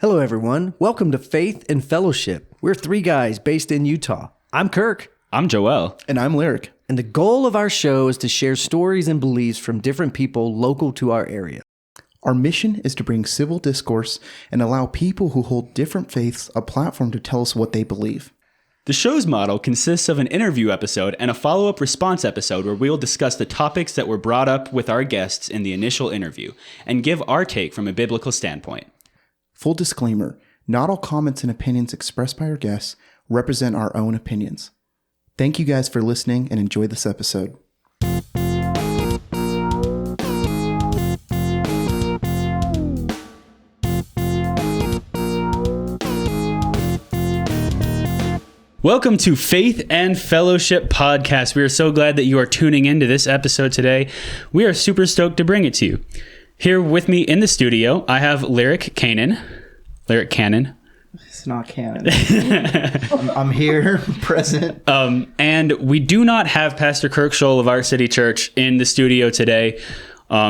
Hello, everyone. Welcome to Faith and Fellowship. We're three guys based in Utah. I'm Kirk. I'm Joel. And I'm Lyric. And the goal of our show is to share stories and beliefs from different people local to our area. Our mission is to bring civil discourse and allow people who hold different faiths a platform to tell us what they believe. The show's model consists of an interview episode and a follow-up response episode where we'll discuss the topics that were brought up with our guests in the initial interview and give our take from a biblical standpoint. Full disclaimer, not all comments and opinions expressed by our guests represent our own opinions. Thank you guys for listening and enjoy this episode. Welcome to Faith and Fellowship Podcast. We are so glad that you are tuning into this episode today. We are super stoked to bring it to you. Here with me in the studio, I have Lyric Cannon. Lyric Cannon. It's not canon. I'm here, present. And we do not have Pastor Kirk Scholl of ArtCity.church in the studio today.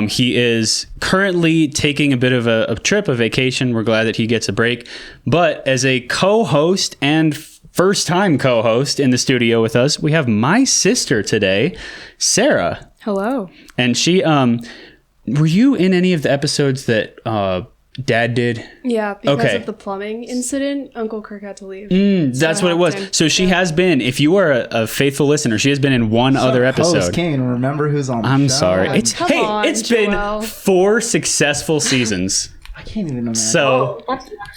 He is currently taking a bit of a trip, a vacation. We're glad that he gets a break. But as a co-host and first-time co-host in the studio with us, we have my sister today, Sarah. Hello. And she, were you in any of the episodes that Dad did? Yeah, because of the plumbing incident, Uncle Kirk had to leave. That's what it was. So she has been, if you are a faithful listener, she has been in one other episode. Can't even remember who's on the show. I'm sorry. It's Joel. been 4 successful seasons. I can't even imagine. So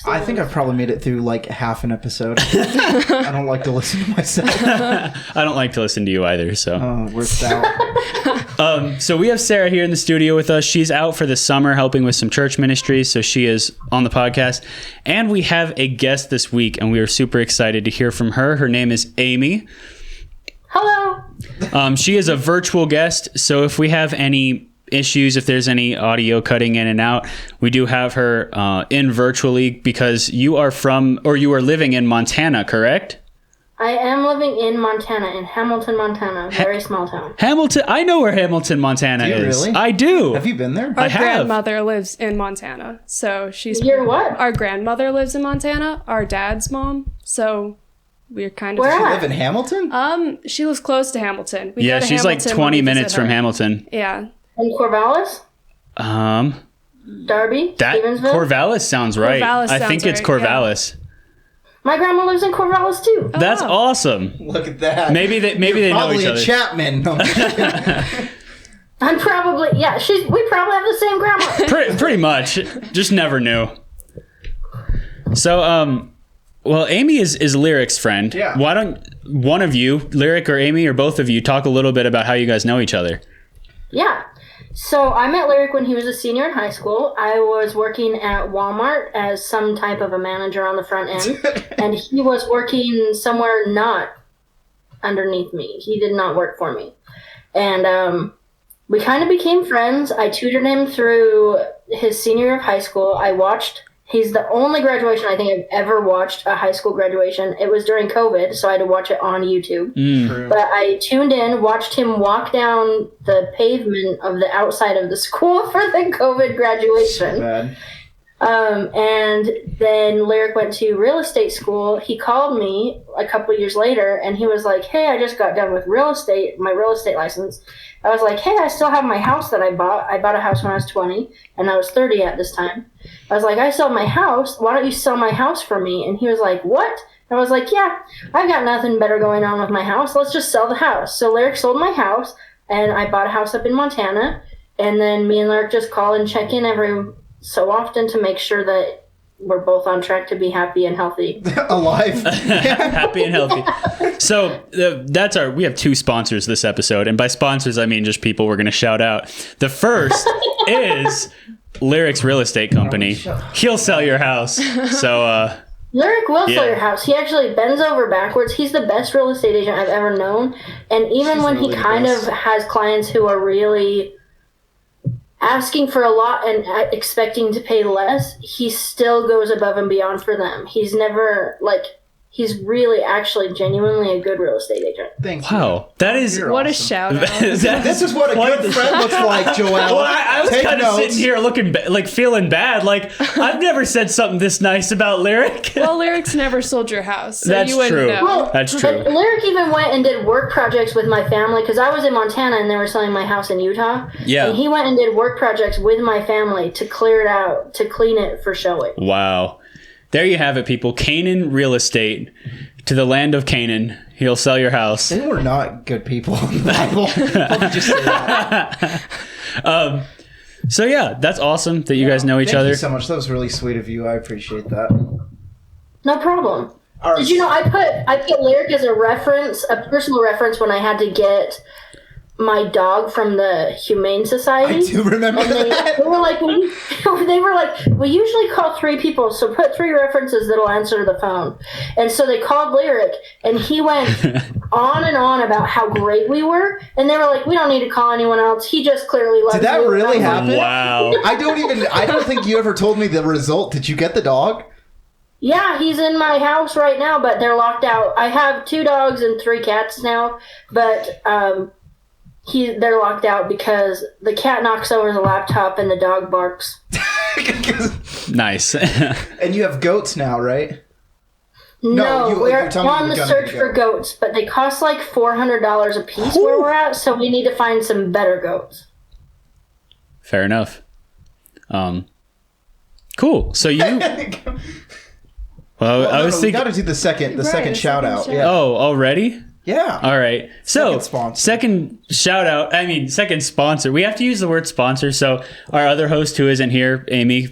I think I've probably made it through like half an episode. I don't like to listen to myself. I don't like to listen to you either. So worked out. So we have Sarah here in the studio with us. She's out for the summer helping with some church ministries, so she is on the podcast. And we have a guest this week, and we are super excited to hear from her. Her name is Amy. Hello. She is a virtual guest, so if we have any issues, if there's any audio cutting in and out, we do have her in virtually because you are living in Montana, correct? I am living in Montana, in Hamilton, Montana. Very small town. Hamilton. I know where Hamilton, Montana Do you is. really? I do. Have you been there? Our grandmother lives in Montana, so she's... Your what? Our grandmother lives in Montana, our dad's mom, so we're kind of... Where You at? live in Hamilton? She lives close to Hamilton. Yeah, she's like 20 minutes from Hamilton. Yeah. In Corvallis? Darby? That Stevensville? Corvallis sounds right. Corvallis I think sounds it's right, Corvallis. My grandma lives in Corvallis too. That's awesome. Look at that. Maybe they know each Probably other. a Chapman. No, I'm just kidding. I'm probably, we probably have the same grandma. Pretty much. Just never knew. So, well, Amy is Lyric's friend. Yeah. Why don't one of you, Lyric or Amy, or both of you, talk a little bit about how you guys know each other? Yeah. So I met Lyric when he was a senior in high school. I was working at Walmart as some type of a manager on the front end, and he was working somewhere not underneath me. He did not work for me. And we kind of became friends. I tutored him through his senior year of high school. He's the only graduation I think I've ever watched, a high school graduation. It was during COVID, so I had to watch it on YouTube. True. But I tuned in, watched him walk down the pavement of the outside of the school for the COVID graduation. Bad. And then Lyric went to real estate school. He called me a couple years later, and he was like, hey, I just got done with my real estate license. I was like, hey, I still have my house that I bought. I bought a house when I was 20, and I was 30 at this time. I was like, I sold my house. Why don't you sell my house for me? And he was like, what? I was like, yeah, I've got nothing better going on with my house. Let's just sell the house. So Lyric sold my house, and I bought a house up in Montana. And then me and Lyric just call and check in every so often to make sure that we're both on track to be happy and healthy. Alive. Happy and healthy. So we have 2 sponsors this episode. And by sponsors, I mean just people we're going to shout out. The first is Lyric's real estate company. He'll sell your house. So, Lyric will sell your house. He actually bends over backwards. He's the best real estate agent I've ever known. And even when he kind of has clients who are really asking for a lot and expecting to pay less, he still goes above and beyond for them. He's never, he's really actually genuinely a good real estate agent. Thank you. Wow, that is You're What a awesome. shout out. This is what a good friend looks like, Joel. Well, I was Take kind of notes. sitting here looking like feeling bad. Like I've never said something this nice about Lyric. Well, Lyric's never sold your house, so That's you wouldn't true. know. Well, That's true. But Lyric even went and did work projects with my family because I was in Montana and they were selling my house in Utah. Yeah. And he went and did work projects with my family to clear it out, to clean it for showing. Wow. There you have it, people. Canaan Real Estate. To the land of Canaan. He'll sell your house. They were not good people in the Bible. Let me just say that. So yeah, that's awesome that you guys know each Thank other. you so much. That was really sweet of you. I appreciate that. No problem. All right. Did you know I put Lyric as a reference, a personal reference when I had to get my dog from the Humane Society? I do remember And that. they were like, we usually call 3 people, so put 3 references that'll answer the phone. And so they called Lyric, and he went on and on about how great we were. And they were like, we don't need to call anyone else. He just clearly loves Did that you. really And I'm like, happen? Wow. I don't think you ever told me the result. Did you get the dog? Yeah, he's in my house right now, but they're locked out. I have 2 dogs and 3 cats now, but they're locked out because the cat knocks over the laptop and the dog barks. Nice. And you have goats now, right? No, you're we're telling me on you're the gonna search get for goats, but they cost like $400 a piece where we're at, so we need to find some better goats. Fair enough. Cool. So you. Well, I was we thinking. got to do the second the shout second out. shout Yeah. Oh, already? Yeah. All right. So, Second sponsor. second shout out. Second sponsor. We have to use the word sponsor. So, our other host who isn't here, Amy,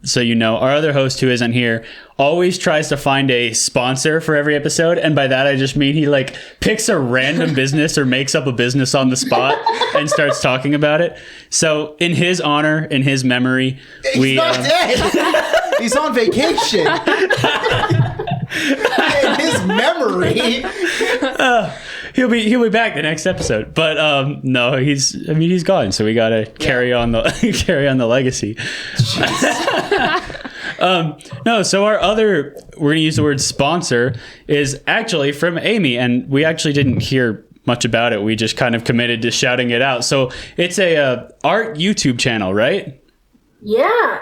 so you know, our other host who isn't here always tries to find a sponsor for every episode. And by that, I just mean he like picks a random business or makes up a business on the spot and starts talking about it. So, in his honor, in his memory, He's not dead. He's on vacation. In his memory. He'll be back the next episode, but no, he's gone, so we gotta carry on the legacy. No, so our other, we're gonna use the word sponsor, is actually from Amy, and we actually didn't hear much about it. We just kind of committed to shouting it out. So it's a art YouTube channel, right? Yeah.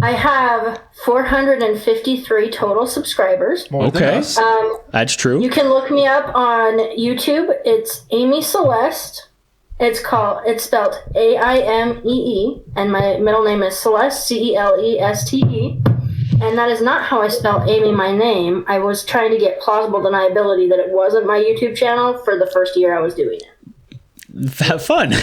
I have 453 total subscribers. More than Okay. us. That's true. You can look me up on YouTube. It's Amy Celeste. It's spelled AIMEE, and my middle name is Celeste, CELESTE. And that is not how I spell Amy, my name. I was trying to get plausible deniability that it wasn't my YouTube channel for the first year I was doing it. Have fun.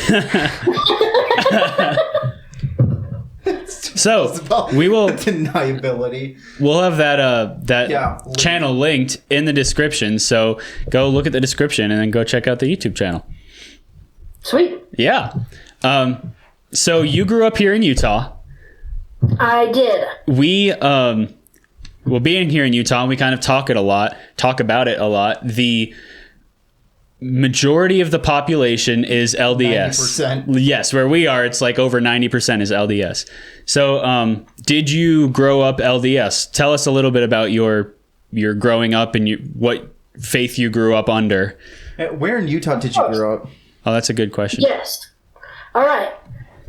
So we will Deniability. we'll have that Yeah, channel linked in the description. So go look at the description and then go check out the YouTube channel. Sweet. Yeah. So you grew up here in Utah. I did. We well, being here in Utah, we kind of talk about it a lot. The majority of the population is LDS. 90%. Yes, where we are, it's like over 90% is LDS. So, did you grow up LDS? Tell us a little bit about your growing up and what faith you grew up under. Where in Utah did you grow up? Oh, that's a good question. Yes. All right.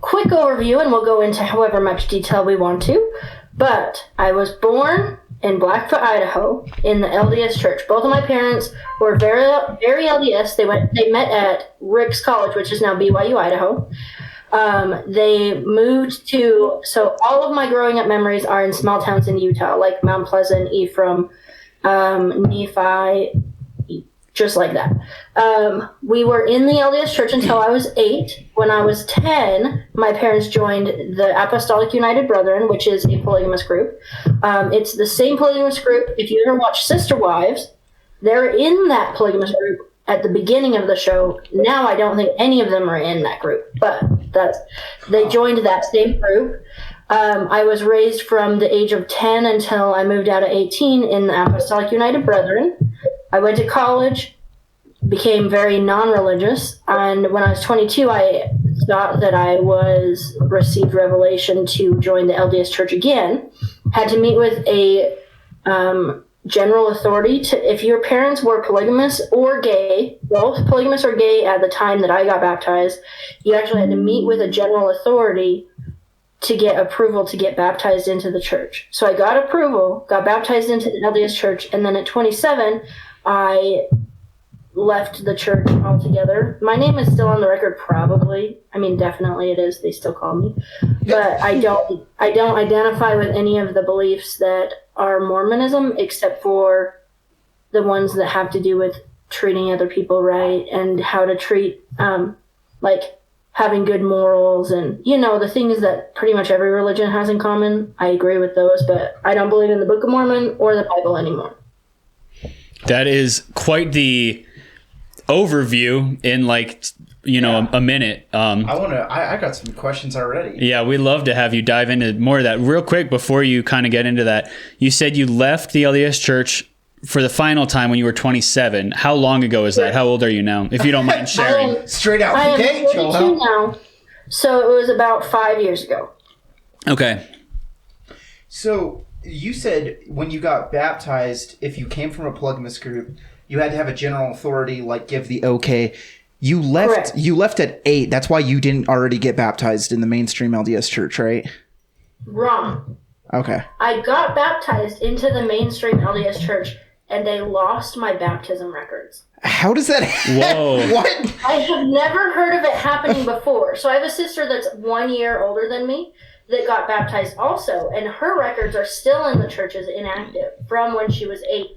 Quick overview, and we'll go into however much detail we want to. But I was born in Blackfoot, Idaho, in the LDS church. Both of my parents were very, very LDS. They met at Rick's College, which is now BYU, Idaho. They moved so all of my growing up memories are in small towns in Utah, like Mount Pleasant, Ephraim, Nephi, just like that. We were in the LDS church until I was 8. When I was 10, my parents joined the Apostolic United Brethren, which is a polygamous group. It's the same polygamous group. If you ever watch Sister Wives, they're in that polygamous group at the beginning of the show. Now I don't think any of them are in that group, but they joined that same group. I was raised from the age of 10 until I moved out at 18 in the Apostolic United Brethren. I went to college, became very non-religious, and when I was 22, I thought that I received revelation to join the LDS Church again. Had to meet with a general authority to, if your parents were polygamous or gay, both polygamous or gay at the time that I got baptized, you actually had to meet with a general authority to get approval to get baptized into the church. So I got approval, got baptized into the LDS church, and then at 27, I left the church altogether. My name is still on the record, probably. I mean, definitely it is. They still call me. But I don't identify with any of the beliefs that are Mormonism, except for the ones that have to do with treating other people right and how to treat, like, having good morals and, you know, the things that pretty much every religion has in common. I agree with those, but I don't believe in the Book of Mormon or the Bible anymore. That is quite the overview in, like, you know, a minute. I got some questions already. Yeah, we'd love to have you dive into more of that. Real quick, before you kind of get into that, you said you left the LDS church for the final time when you were 27. How long ago is that? How old are you now, if you don't mind sharing? Straight out I the am gate, 42 now, so it was about 5 years ago. Okay. So you said when you got baptized, if you came from a polygamous group, you had to have a general authority, like, give the okay. You left. Correct. You left at 8. That's why you didn't already get baptized in the mainstream LDS church, right? Wrong. Okay. I got baptized into the mainstream LDS church, and they lost my baptism records. How does that? Whoa. What? I have never heard of it happening before. So I have a sister that's 1 year older than me that got baptized also, and her records are still in the church as inactive from when she was 8.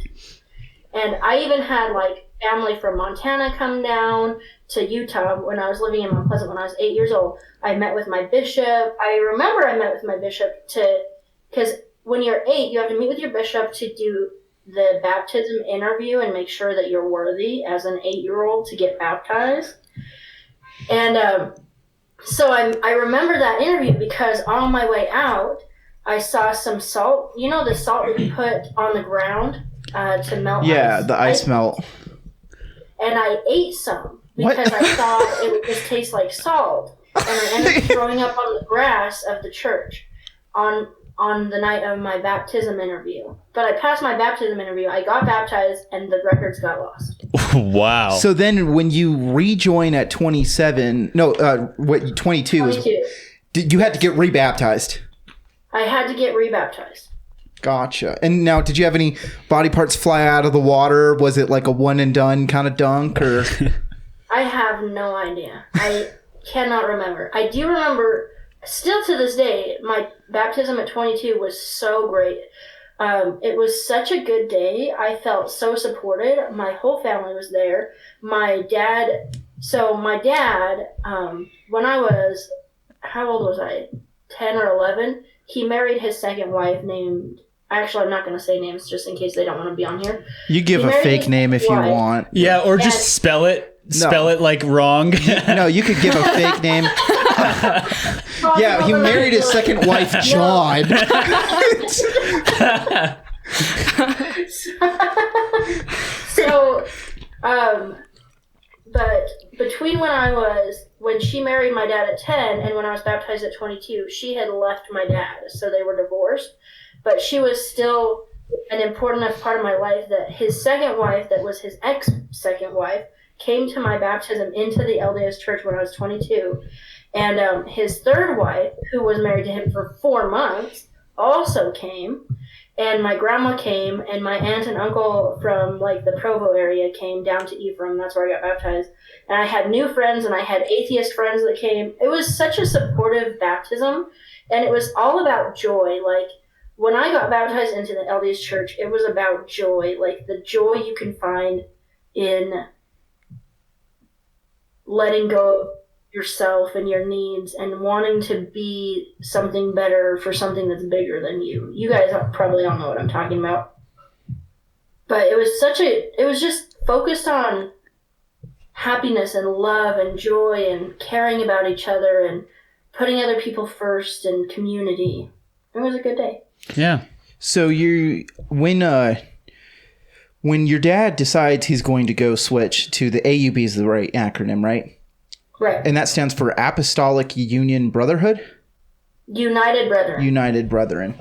And I even had, like, family from Montana come down to Utah when I was living in Mount Pleasant when I was 8 years old. I met with my bishop. I remember I met with my bishop because when you're 8, you have to meet with your bishop to do the baptism interview and make sure that you're worthy as an 8-year-old to get baptized. And so I remember that interview because on my way out, I saw some salt. You know the salt that you put on the ground to melt ice? Yeah, the ice melt. And I ate some because I thought it would just taste like salt. And I ended up throwing up on the grass of the church on the night of my baptism interview. But I passed my baptism interview. I got baptized, and the records got lost. Wow. So then when you rejoin at 27, 22, 22. You had to get rebaptized. I had to get rebaptized. Gotcha. And now, did you have any body parts fly out of the water? Was it like a one and done kind of dunk, or? I have no idea. I cannot remember. I do remember, still to this day, my baptism at 22 was so great. It was such a good day. I felt so supported. My whole family was there. My dad, when I was, how old was I? 10 or 11, he married his second wife named, actually, I'm not going to say names just in case they don't want to be on here. You give a fake name if you want. Yeah, or just spell it. Spell it like wrong. No, you could give a fake name. Yeah, he married his second wife, John. But between when she married my dad at 10 and when I was baptized at 22, she had left my dad, so they were divorced. But she was still an important enough part of my life that his second wife, that was his ex-second wife, came to my baptism into the LDS church when I was 22. And his third wife, who was married to him for 4 months, also came. And my grandma came, and my aunt and uncle from, like, the Provo area came down to Ephraim. That's where I got baptized. And I had new friends, and I had atheist friends that came. It was such a supportive baptism, and it was all about joy. Like, when I got baptized into the LDS church, it was about joy. Like, the joy you can find in letting go of yourself and your needs and wanting to be something better for something that's bigger than you. You guys probably all know what I'm talking about. But it was just focused on happiness and love and joy and caring about each other and putting other people first and community. It was a good day. Yeah. So when your dad decides he's going to go switch to the AUB is the right acronym, right? Right. And that stands for Apostolic Union Brotherhood? United Brethren. United Brethren.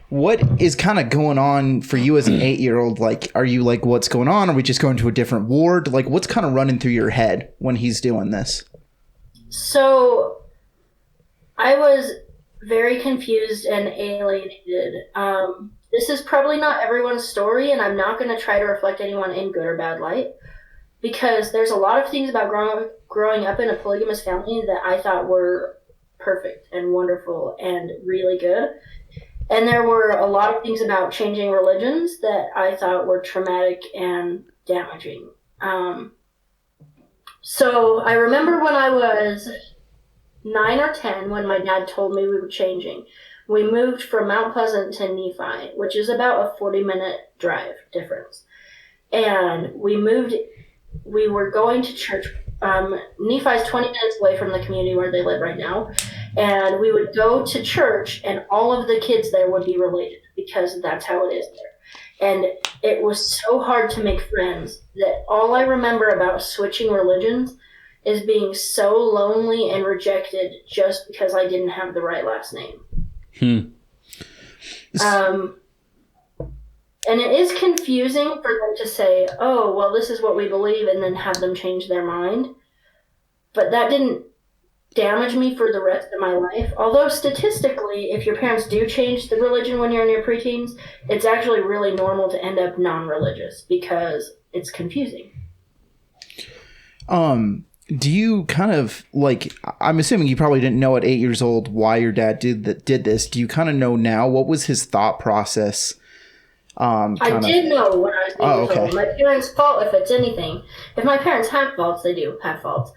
what is kind of going on for you as an 8-year-old? Like, are you like, what's going on? Are we just going to a different ward? Like, what's kind of running through your head when he's doing this? So I was very confused and alienated. This is probably not everyone's story, and I'm not going to try to reflect anyone in good or bad light, because there's a lot of things about growing up in a polygamous family that I thought were perfect and wonderful and really good. And there were a lot of things about changing religions that I thought were traumatic and damaging. So I remember when I was 9 or 10, when my dad told me we were changing. We moved from Mount Pleasant to Nephi, which is about a 40-minute drive difference. And we were going to church. Nephi's 20 minutes away from the community where they live right now. And we would go to church, and all of the kids there would be related, because that's how it is there. And it was so hard to make friends that all I remember about switching religions is being so lonely and rejected just because I didn't have the right last name. And it is confusing for them to say, oh, well, this is what we believe, and then have them change their mind. But that didn't damage me for the rest of my life. Although statistically, if your parents do change the religion when you're in your preteens, it's actually really normal to end up non-religious because it's confusing. Do you kind of like, I'm assuming you probably didn't know at 8 years old why your dad did this. Do you kind of know now? What was his thought process? I did know when I was 8 years old. Okay. My parents' fault, if it's anything. If my parents have faults, they do have faults.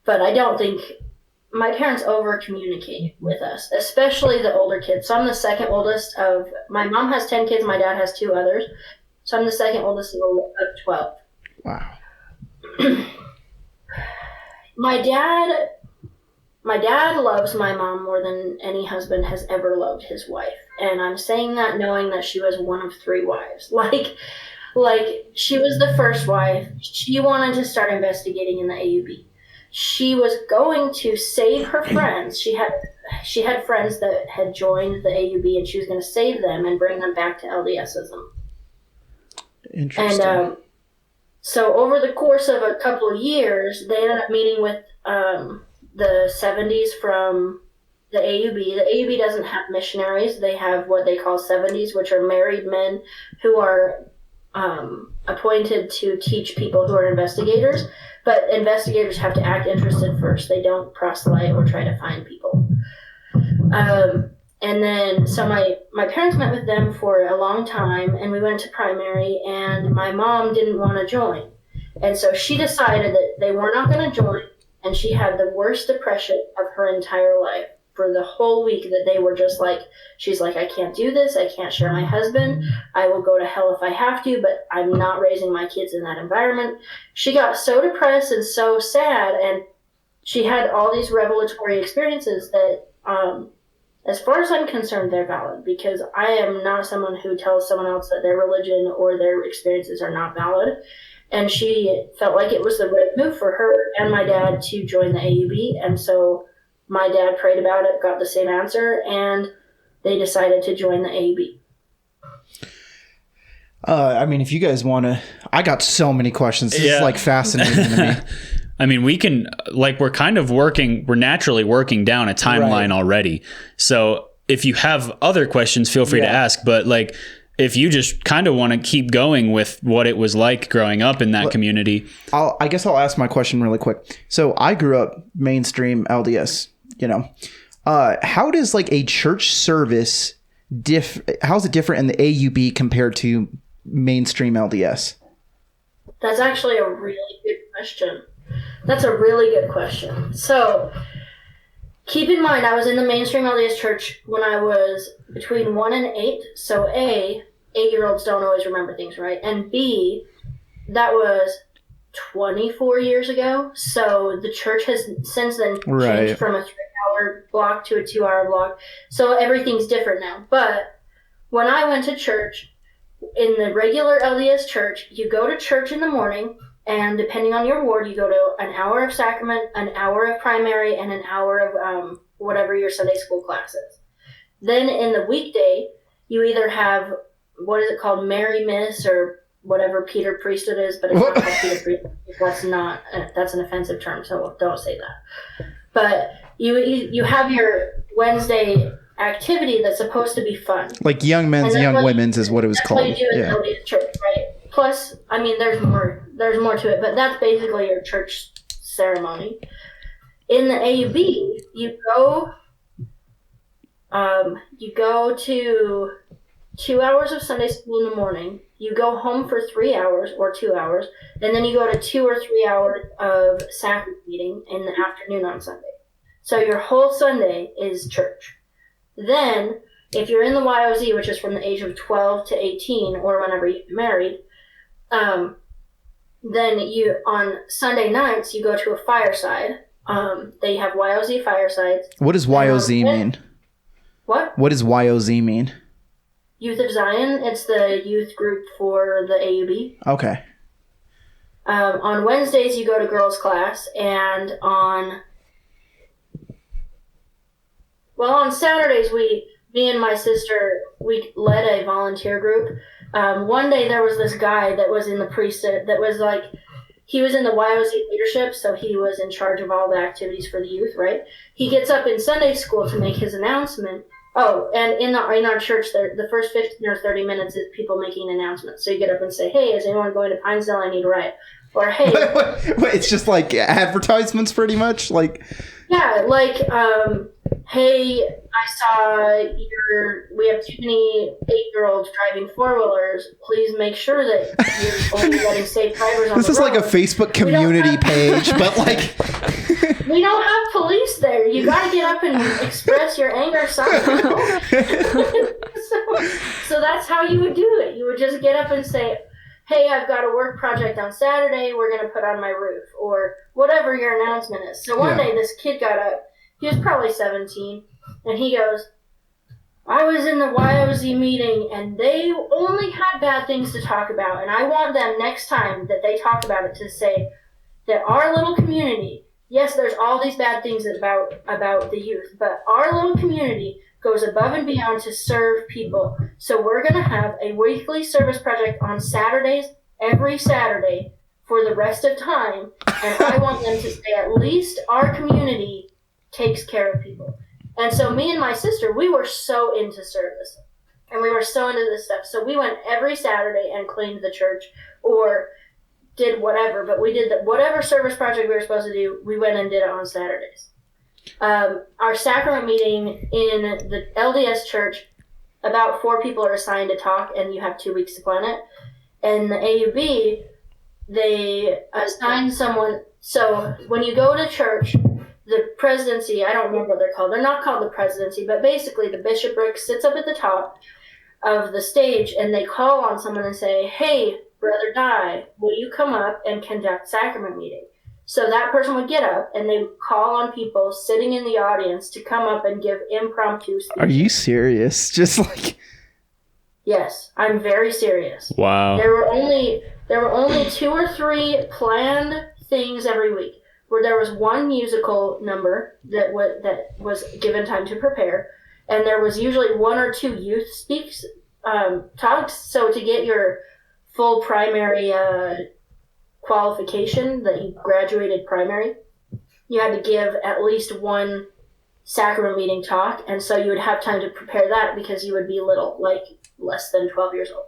But I don't think my parents over-communicate with us, especially the older kids. So I'm the second oldest of, my mom has 10 kids, my dad has 2 others. So I'm the second oldest of 12. Wow. My dad loves my mom more than any husband has ever loved his wife. And I'm saying that knowing that she was one of 3 wives. Like she was the first wife. She wanted to start investigating in the AUB. She was going to save her friends. She had friends that had joined the AUB, and she was going to save them and bring them back to LDSism. Interesting. And so over the course of a couple of years, they ended up meeting with the 70s from the AUB. The AUB doesn't have missionaries. They have what they call 70s, which are married men who are appointed to teach people who are investigators. But investigators have to act interested first. They don't proselyte or try to find people. And then, so my parents met with them for a long time, and we went to primary, and my mom didn't want to join. And so she decided that they were not going to join, and she had the worst depression of her entire life for the whole week, that they were just like, she's like, I can't do this. I can't share my husband. I will go to hell if I have to, but I'm not raising my kids in that environment. She got so depressed and so sad, and she had all these revelatory experiences that, as far as I'm concerned, they're valid, because I am not someone who tells someone else that their religion or their experiences are not valid. And she felt like it was the right move for her and my dad to join the AUB. And so my dad prayed about it, got the same answer, and they decided to join the AUB. I mean, if you guys want to, I got so many questions. This is like fascinating to me. I mean, we can, like, we're naturally working down a timeline already. So if you have other questions, feel free to ask. But like, if you just kind of want to keep going with what it was like growing up in that community. I guess I'll ask my question really quick. So I grew up mainstream LDS, how does like a church service how's it different in the AUB compared to mainstream LDS? That's actually a really good question. That's a really good question. So keep in mind, I was in the mainstream LDS church when I was between 1 and 8. So A, 8-year-olds don't always remember things, right? And B, that was 24 years ago. So the church has since then changed from a 3-hour block to a 2-hour block. So everything's different now. But when I went to church, in the regular LDS church, you go to church in the morning, and depending on your ward, you go to an hour of sacrament, an hour of primary, and an hour of whatever your Sunday school class is. Then in the weekday, you either have, what is it called, Mary Miss or whatever Peter Priesthood is, but it's not called Peter Priesthood. That's an offensive term, so don't say that. But you have your Wednesday activity that's supposed to be fun. Like young men's, young women's is what it was called. That's what you do in the church, right? Plus, I mean, there's more to it, but that's basically your church ceremony. In the AUB, you go to 2 hours of Sunday school in the morning. You go home for 3 hours or 2 hours, and then you go to 2 or 3 hours of sacrament meeting in the afternoon on Sunday. So your whole Sunday is church. Then, if you're in the YOZ, which is from the age of 12 to 18, or whenever you get married, then you, on Sunday nights, you go to a fireside. They have YOZ firesides. What does YOZ mean? What? What does YOZ mean? Youth of Zion. It's the youth group for the AUB. Okay. On Wednesdays, you go to girls' class, and on Saturdays, me and my sister, we led a volunteer group. One day there was this guy that was in the priesthood that was like, he was in the YOZ leadership, so he was in charge of all the activities for the youth, right? He gets up in Sunday school to make his announcement. Oh, and in our church, the first 15 or 30 minutes is people making announcements. So you get up and say, hey, is anyone going to Pinedale? I need a ride. Or, hey. Wait, it's just like advertisements pretty much? Like, yeah, like, hey, I saw we have too many 8-year-olds driving 4-wheelers. Please make sure that you're only letting safe drivers on this the is road. like a Facebook community page, but like... We don't have police there. You got to get up and express your anger somehow. So that's how you would do it. You would just get up and say, hey, I've got a work project on Saturday. We're going to put on my roof, or whatever your announcement is. So one day this kid got up. He was probably 17, and he goes, I was in the YOZ meeting, and they only had bad things to talk about, and I want them next time that they talk about it to say that our little community, yes, there's all these bad things about the youth, but our little community goes above and beyond to serve people. So we're going to have a weekly service project on Saturdays, every Saturday, for the rest of time, and I want them to say at least our community takes care of people. And so me and my sister, we were so into service, and we were so into this stuff. So we went every Saturday and cleaned the church, or did whatever, but we did whatever service project we were supposed to do, we went and did it on Saturdays. Our sacrament meeting in the LDS church, about 4 people are assigned to talk, and you have 2 weeks to plan it. And the AUB, they assign someone. So when you go to church, the presidency, I don't remember what they're called. They're not called the presidency, but basically the bishopric sits up at the top of the stage, and they call on someone and say, hey, Brother Di, will you come up and conduct sacrament meeting? So that person would get up, and they would call on people sitting in the audience to come up and give impromptu speeches. Are you serious? Just like... Yes, I'm very serious. Wow. There were only 2 or 3 planned things every week, where there was one musical number that was given time to prepare, and there was usually 1 or 2 youth talks. So to get your full primary qualification that you graduated primary, you had to give at least 1 sacrament meeting talk, and so you would have time to prepare that because you would be little, like less than 12 years old.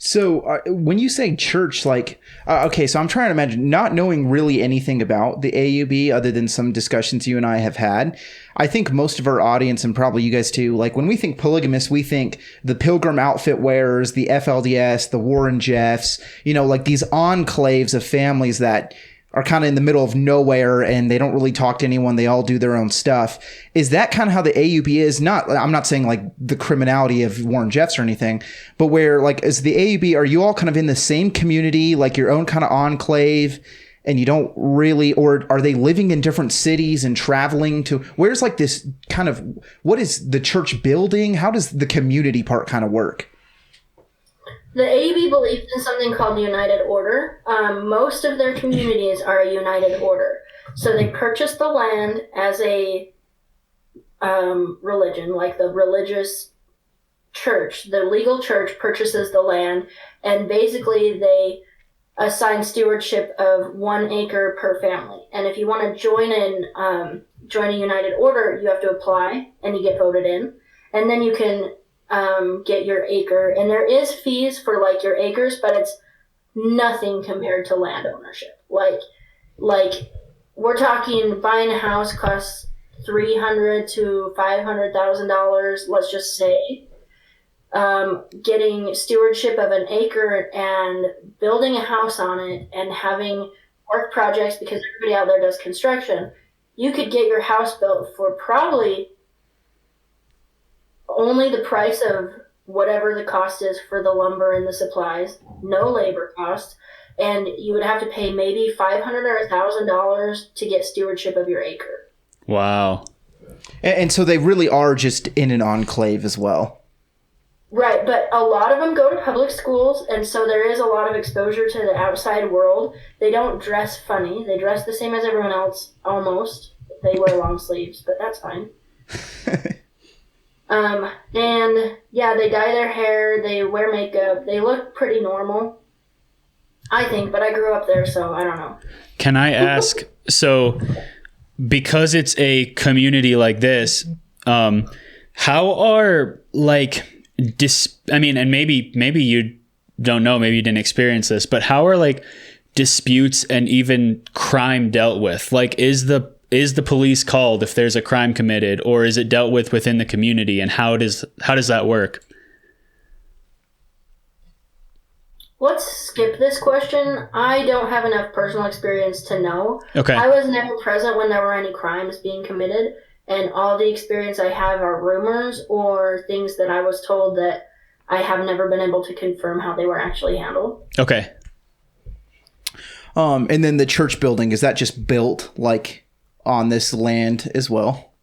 So when you say church, like, okay, so I'm trying to imagine, not knowing really anything about the AUB other than some discussions you and I have had. I think most of our audience, and probably you guys too, like when we think polygamist, we think the pilgrim outfit wearers, the FLDS, the Warren Jeffs, like these enclaves of families that are kind of in the middle of nowhere and they don't really talk to anyone. They all do their own stuff. Is that kind of how the AUB is? I'm not saying like the criminality of Warren Jeffs or anything, but where like is the AUB, are you all kind of in the same community, like your own kind of enclave, and you don't really, or are they living in different cities and traveling to, where's like this kind of, what is the church building? How does the community part kind of work? The AUB believes in something called the United Order. Most of their communities are a United Order. So they purchase the land as a religion, like the religious church, the legal church, purchases the land, and basically they assign stewardship of 1 acre per family. And if you want to join a United Order, you have to apply and you get voted in, and then you can get your acre. And there is fees for like your acres, but it's nothing compared to land ownership. Like we're talking buying a house costs $300,000 to $500,000. Let's just say. Getting stewardship of an acre and building a house on it and having work projects, because everybody out there does construction, you could get your house built for probably only the price of whatever the cost is for the lumber and the supplies, no labor cost, and you would have to pay maybe $500 or $1,000 to get stewardship of your acre. Wow. And so they really are just in an enclave as well. Right, but a lot of them go to public schools, and so there is a lot of exposure to the outside world. They don't dress funny. They dress the same as everyone else, almost. They wear long sleeves, but that's fine. And, yeah, they dye their hair. They wear makeup. They look pretty normal, I think, but I grew up there, so I don't know. Can I ask, so because it's a community like this, how are, like... and maybe you don't know, maybe you didn't experience this, but how are like disputes and even crime dealt with? Like, is the police called if there's a crime committed, or is it dealt with within the community, and how does that work? Let's skip this question. I don't have enough personal experience to know. Okay. I was never present when there were any crimes being committed. And all the experience I have are rumors or things that I was told that I have never been able to confirm how they were actually handled. Okay. And then the church building, is that just built like on this land as well?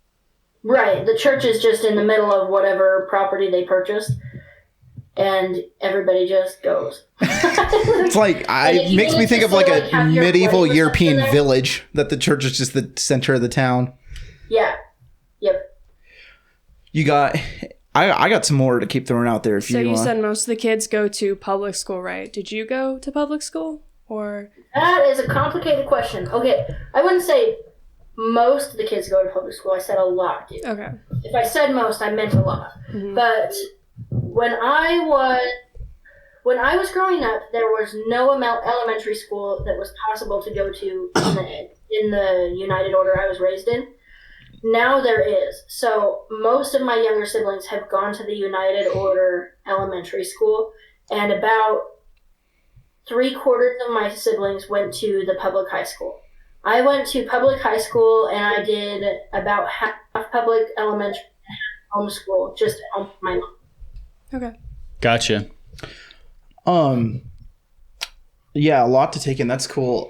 Right. The church is just in the middle of whatever property they purchased, and everybody just goes. It's like, it makes me think of like a medieval European village, that the church is just the center of the town. Yeah. Yep. I got some more to keep throwing out there. So you said most of the kids go to public school, right? Did you go to public school, or? That is a complicated question. Okay, I wouldn't say most of the kids go to public school. I said a lot do. Okay. If I said most, I meant a lot. Mm-hmm. But when I was growing up, there was no elementary school that was possible to go to in the United Order I was raised in. Now there is. So most of my younger siblings have gone to the United Order elementary school, and about 3/4 of my siblings went to the public high school. I went to public high school, and I did about half public elementary and half homeschool, just at home with my mom. Okay. Gotcha. Yeah, a lot to take in. That's cool.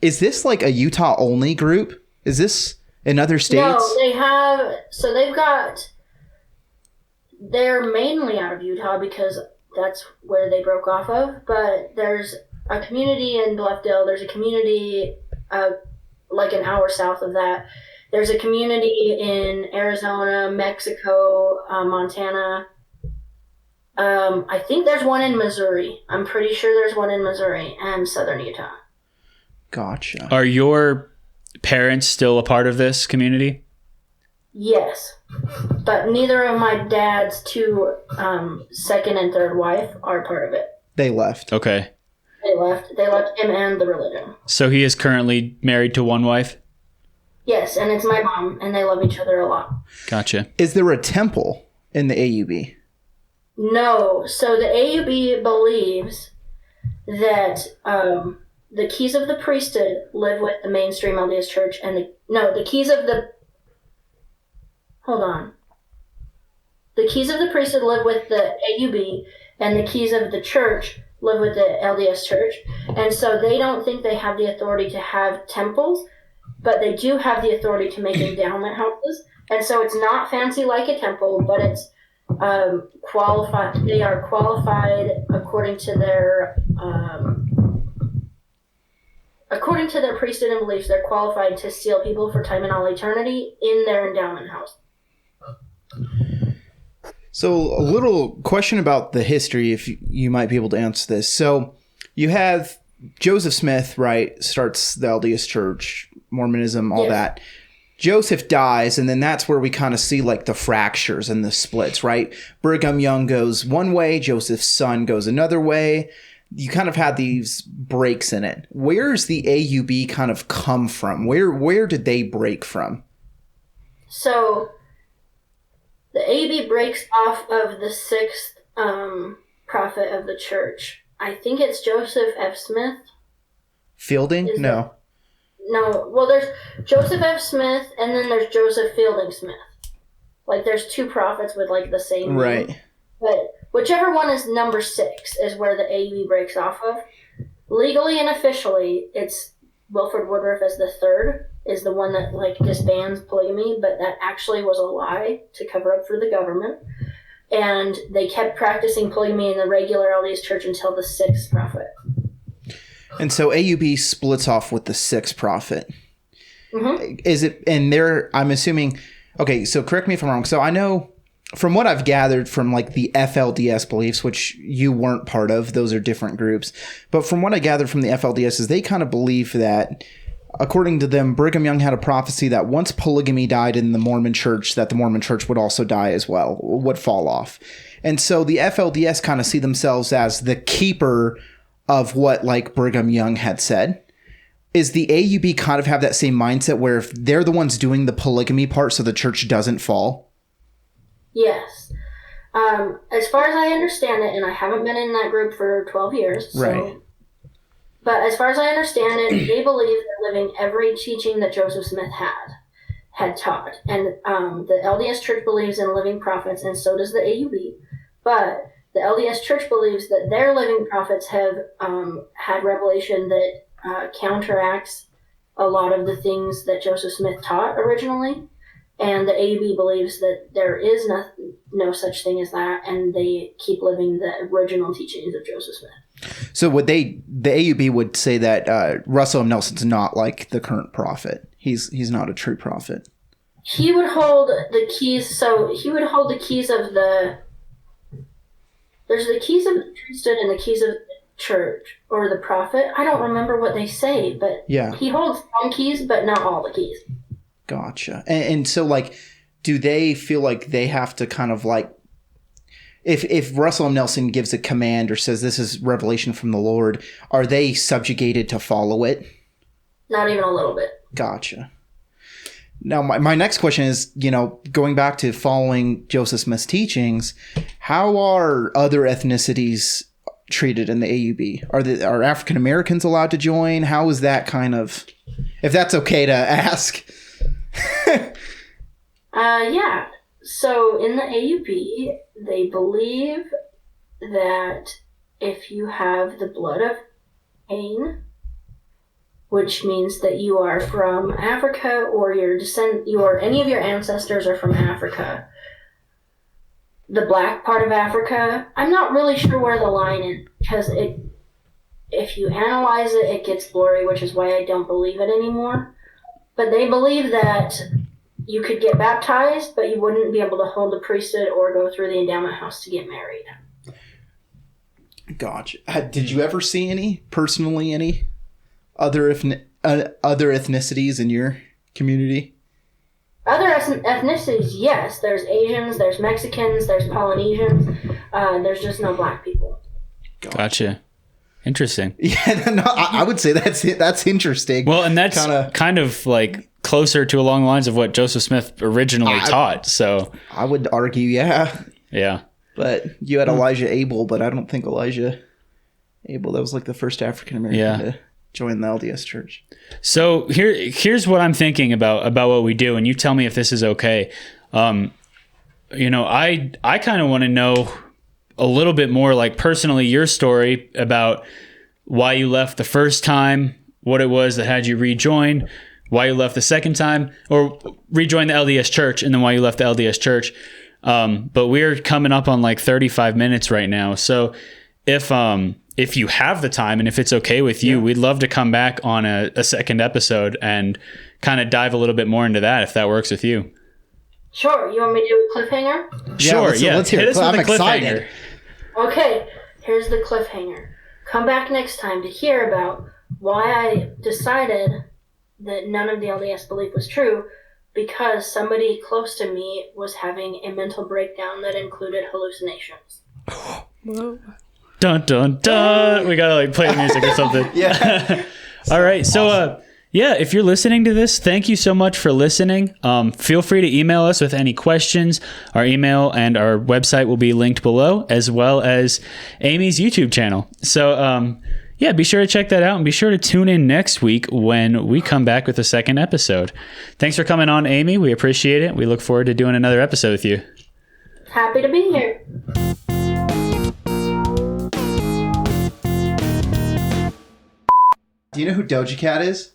Is this like a Utah only group? Is this in other states? No, they're mainly out of Utah because that's where they broke off of, but there's a community in Bluffdale, there's a community like an hour south of that, there's a community in Arizona, Mexico, Montana, I think there's one in Missouri. I'm pretty sure there's one in Missouri and southern Utah. Gotcha. Are your parents still a part of this community? Yes, but neither of my dad's two second and third wife are part of it. They left. Okay. They left him and the religion. So he is currently married to one wife? Yes, and it's my mom, and they love each other a lot. Gotcha. Is there a temple in the AUB? No. So the AUB believes that the keys of the priesthood live with the mainstream LDS church, and the keys of the priesthood live with the AUB, and the keys of the church live with the LDS church. And so they don't think they have the authority to have temples, but they do have the authority to make endowment houses. And so it's not fancy like a temple, but it's qualified. They are qualified according to their priesthood and beliefs. They're qualified to seal people for time and all eternity in their endowment house. So a little question about the history, if you might be able to answer this. So you have Joseph Smith, right, starts the LDS Church, Mormonism, all that. Joseph dies, and then that's where we kind of see like the fractures and the splits, right? Brigham Young goes one way, Joseph's son goes another way. You kind of had these breaks in it. Where's the AUB kind of come from? Where did they break from? So the AUB breaks off of the sixth prophet of the church. I think it's Joseph F. Smith. Fielding? No. No. Well, there's Joseph F. Smith, and then there's Joseph Fielding Smith. Like, there's two prophets with, like, the same name. Right. But whichever one is number 6 is where the AUB breaks off of. Legally and officially, it's Wilford Woodruff as the third is the one that, like, disbands polygamy, but that actually was a lie to cover up for the government. And they kept practicing polygamy in the regular LDS church until the 6th prophet. And so AUB splits off with the 6th prophet. Mm-hmm. Is it, and there, I'm assuming, okay, so correct me if I'm wrong. So I know from what I've gathered from like the FLDS beliefs, which you weren't part of, those are different groups. But from what I gathered from the FLDS is they kind of believe that, according to them, Brigham Young had a prophecy that once polygamy died in the Mormon church, that the Mormon church would also die as well, would fall off. And so the FLDS kind of see themselves as the keeper of what like Brigham Young had said. Is the AUB kind of have that same mindset where if they're the ones doing the polygamy part so the church doesn't fall? Yes. As far as I understand it, and I haven't been in that group for 12 years. So, right. But as far as I understand it, they believe they're living every teaching that Joseph Smith had taught. And the LDS Church believes in living prophets, and so does the AUB. But the LDS Church believes that their living prophets have had revelation that counteracts a lot of the things that Joseph Smith taught originally. And the AUB believes that there is no such thing as that, and they keep living the original teachings of Joseph Smith. So the AUB would say that Russell M. Nelson's not like the current prophet. He's not a true prophet. He would hold the keys. So he would hold the keys of there's the keys of the priesthood and the keys of the church or the prophet. I don't remember what they say, but yeah, he holds some keys, but not all the keys. Gotcha. And so, like, do they feel like they have to kind of like, if Russell M. Nelson gives a command or says this is revelation from the Lord, are they subjugated to follow it? Not even a little bit. Gotcha. Now, my next question is, going back to following Joseph Smith's teachings, how are other ethnicities treated in the AUB? Are African Americans allowed to join? How is that kind of, if that's okay to ask? Yeah. So in the AUB, they believe that if you have the blood of Cain, which means that you are from Africa or any of your ancestors are from Africa, the black part of Africa, I'm not really sure where the line is, because if you analyze it, it gets blurry, which is why I don't believe it anymore. But they believe that you could get baptized, but you wouldn't be able to hold the priesthood or go through the endowment house to get married. Gotcha. Did you ever see any other ethnicities in your community? Other ethnicities, yes. There's Asians, there's Mexicans, there's Polynesians. There's just no black people. Gotcha. Interesting. Yeah, no, I would say that's interesting. Well, and that's kind of like closer to along the lines of what Joseph Smith originally taught. So I would argue, yeah. Yeah. But you had Elijah Abel, but I don't think Elijah Abel, that was like the first African American to join the LDS Church. So here's what I'm thinking about what we do, and you tell me if this is okay. I kind of want to know a little bit more, like personally, your story about why you left the first time, what it was that had you rejoin, why you left the second time, or rejoin the LDS Church, and then why you left the LDS Church. But we're coming up on like 35 minutes right now. So if you have the time and if it's okay with you, we'd love to come back on a second episode and kind of dive a little bit more into that, if that works with you. Sure. You want me to do a cliffhanger? Sure, let's hear Hit it. us with I'm a excited. cliffhanger. Okay, here's the cliffhanger. Come back next time to hear about why I decided that none of the LDS belief was true, because somebody close to me was having a mental breakdown that included hallucinations. Whoa. Dun dun dun. We gotta like play music or something. Yeah. All right. So yeah, if you're listening to this, thank you so much for listening. Feel free to email us with any questions. Our email and our website will be linked below, as well as Amy's YouTube channel. So yeah, be sure to check that out, and be sure to tune in next week when we come back with a second episode. Thanks for coming on, Amy. We appreciate it. We look forward to doing another episode with you. Happy to be here. Do you know who Doja Cat is?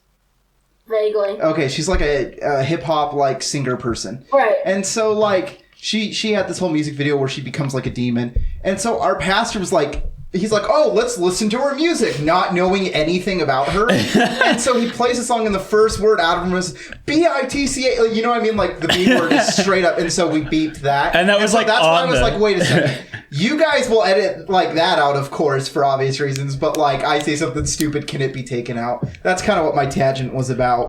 Vaguely. Okay, she's like a hip hop like singer person. Right. And so like she had this whole music video where she becomes like a demon. And so our pastor was like, he's like, oh, let's listen to her music, not knowing anything about her. And so he plays a song, and the first word out of him was B-I-T-C-A. Like, you know what I mean? Like the B word is straight up. And so we beeped that. And that was so like that's why I was on like, wait a second. You guys will edit like that out, of course, for obvious reasons. But like I say something stupid, can it be taken out? That's kind of what my tangent was about.